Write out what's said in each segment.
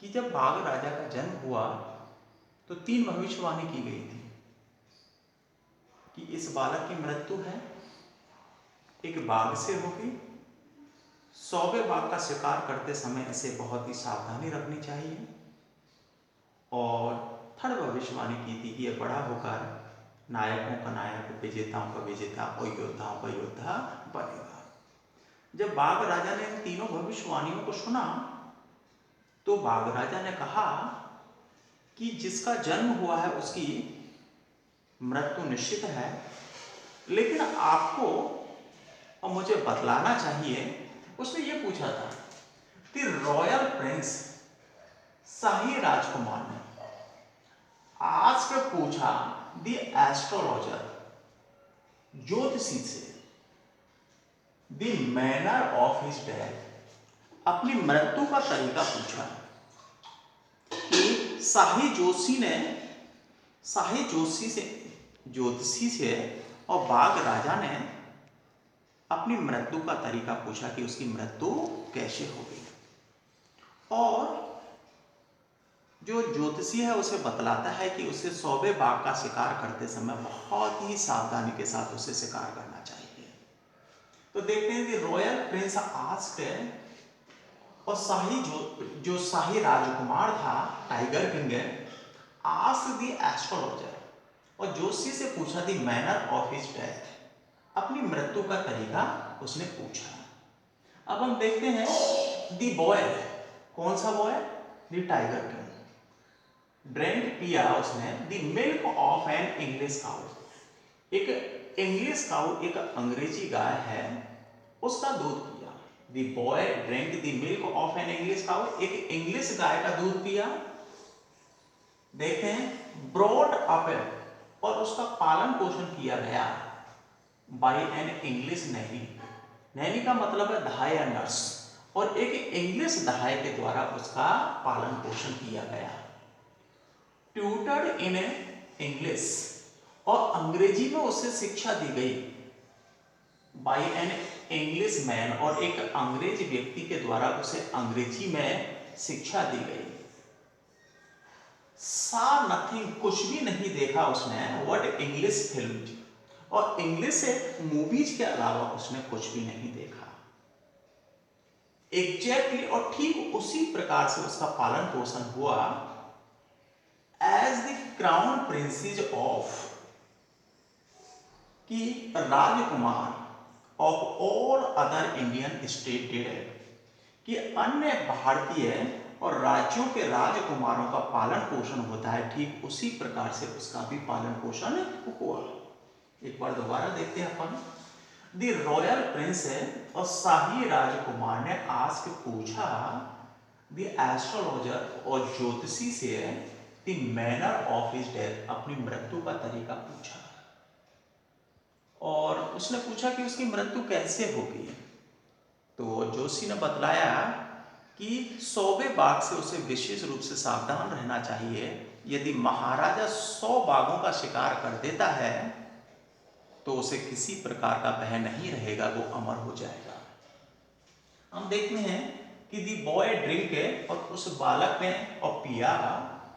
कि जब बाघ राजा का जन्म हुआ तो 3 भविष्यवाणी की गई थी कि इस बालक की मृत्यु है, एक बाघ से होगी, 100वें बाघ का शिकार करते समय इसे बहुत ही सावधानी रखनी चाहिए, और थर्ड भविष्यवाणी की थी कि यह बड़ा होकर नायकों का नायक, विजेताओं का विजेता और योद्धाओं का योद्धा बनेगा। जब बाघ राजा ने इन तीनों भविष्यवाणियों को सुना तो बाघ राजा ने कहा कि जिसका जन्म हुआ है उसकी मृत्यु निश्चित है, लेकिन आपको और मुझे बतलाना चाहिए। उसने ये पूछा था कि रॉयल प्रिंस, शाही राजकुमार ने आज के पूछा द एस्ट्रोलॉजर, ज्योतिषी से, the manner of his death, अपनी मृत्यु का तरीका पूछा कि शाही ज्योतिषी से और बाघ राजा ने अपनी मृत्यु का तरीका पूछा कि उसकी मृत्यु कैसे होगी। और जो ज्योतिषी है उसे बतलाता है कि उसे 100वें बाघ का शिकार करते समय बहुत ही सावधानी के साथ उसे शिकार करना चाहिए। तो देखते हैं कि रॉयल प्रिंस आस्क्ड, और जो शाही राजकुमार था, tiger king, asked the astrologer, और ज्योतिषी से पूछा the manner of his death, अपनी मृत्यु का तरीका उसने पूछा। अब हम देखते हैं द बॉय, कौन सा boy? The tiger king drink पिया उसने the milk of an English cow, एक इंग्लिश काउ, एक अंग्रेजी गाय है, उसका दूध पिया। The boy drink the milk of an English cow, एक इंग्लिश गाय का दूध पिया। देखते हैं ब्रॉट अप, और उसका पालन पोषण किया गया by an English nanny, nanny का मतलब है दहाई या नर्स, और एक इंग्लिश दहाई के द्वारा उसका पालन पोषण किया गया। ट्यूटर्ड इन इंग्लिश, और अंग्रेजी में उसे शिक्षा दी गई बाय एन इंग्लिश मैन, और एक अंग्रेज व्यक्ति के द्वारा उसे अंग्रेजी में शिक्षा दी गई। सा नथिंग, कुछ भी नहीं देखा उसने, व्हाट इंग्लिश फिल्म, और इंग्लिश मूवीज के अलावा उसने कुछ भी नहीं देखा। एग्जैक्टली, और ठीक उसी प्रकार से उसका पालन पोषण हुआ as the crown princess of, कि राजकुमार of all other Indian state did, कि अन्य भारतीय और राज्यों के राजकुमारों का पालन पोषण होता है, ठीक उसी प्रकार से उसका भी पालन पोषण हुआ। एक बार दोबारा देखते हैं अपन। द रॉयल प्रिंस, और शाही राजकुमार ने आज के पूछा द एस्ट्रोलॉजर, और ज्योतिषी से the manner of his death, अपनी मृत्यु का तरीका पूछा, और उसने पूछा कि उसकी मृत्यु कैसे होगी। तो ज्योतिषी ने बतलाया कि 100वें बाघ से उसे विशेष रूप से सावधान रहना चाहिए। यदि महाराजा 100 बाघों का शिकार कर देता है तो उसे किसी प्रकार का भय नहीं रहेगा, वो अमर हो जाएगा। हम देखते हैं कि दी बॉय ड्रिंक, और उस बालक ने और पिया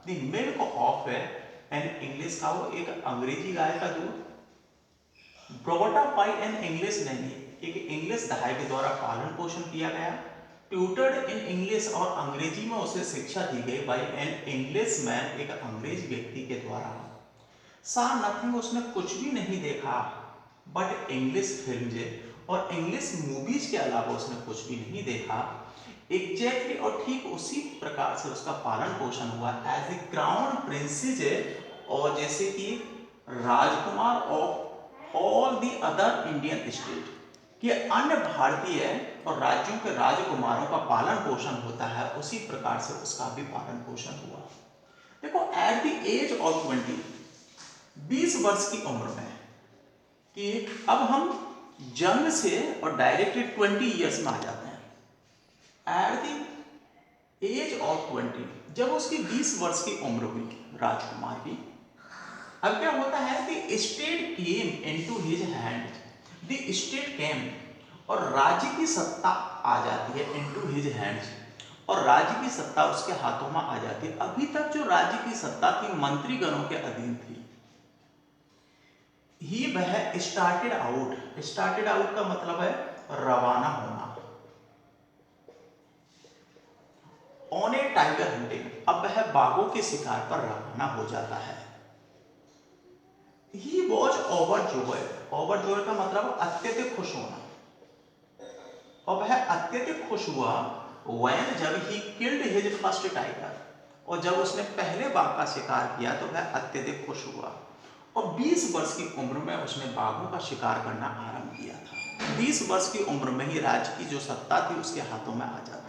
the milk of an English cow, एक अंग्रेजी गाय का दूध। Brought up by an English Naini, एक इंग्लिश दहाई के द्वारा पालन पोषण किया गया। ट्यूटर्ड इन इंग्लिश, और अंग्रेजी में उसे शिक्षा दी गई बाय एन इंग्लिश मैन, एक अंग्रेज व्यक्ति के द्वारा। सा नथिंग, उसने कुछ भी नहीं देखा, बट इंग्लिश फिल्म, और इंग्लिश मूवीज के अलावा उसने कुछ भी नहीं देखा। एग्जैक्टली, और ठीक उसी प्रकार से उसका पालन पोषण हुआ एज ए क्राउन प्रिंसेस, और जैसे कि राजकुमार of all the other Indian state, कि अन्य भारतीय और राज्यों के राजकुमारों का पालन पोषण होता है, उसी प्रकार से उसका भी पालन पोषण हुआ। देखो, एट द एज ऑफ 20 वर्ष की उम्र में, कि अब हम जन्म से और डायरेक्टली 20 ईयर्स में आ जाते हैं। एट द एज ऑफ 20, जब उसकी 20 वर्ष की उम्र हुई राजकुमार की, अब क्या होता है कि state came into his hand, the state came, और राज्य की सत्ता आ जाती है इनटू हिज हैंड्स, और राज्य की सत्ता उसके हाथों में आ जाती है। अभी तक जो राज्य की सत्ता थी मंत्रीगणों के अधीन थी। ही वह स्टार्टेड आउट का मतलब है रवाना होना। ऑन ए टाइगर हंटिंग, अब वह बाघों के शिकार पर रवाना हो जाता है। ही वॉज ओवरजॉयड का मतलब अत्यधिक खुश होना, और वह अत्यधिक खुश हुआ when जब he killed his first tiger, और जब उसने पहले बाघ का शिकार किया तो वह अत्यधिक खुश हुआ। और 20 वर्ष की उम्र में उसने बाघों का शिकार करना आरंभ किया था। 20 वर्ष की उम्र में ही राज्य की जो सत्ता थी उसके हाथों में आ जाती।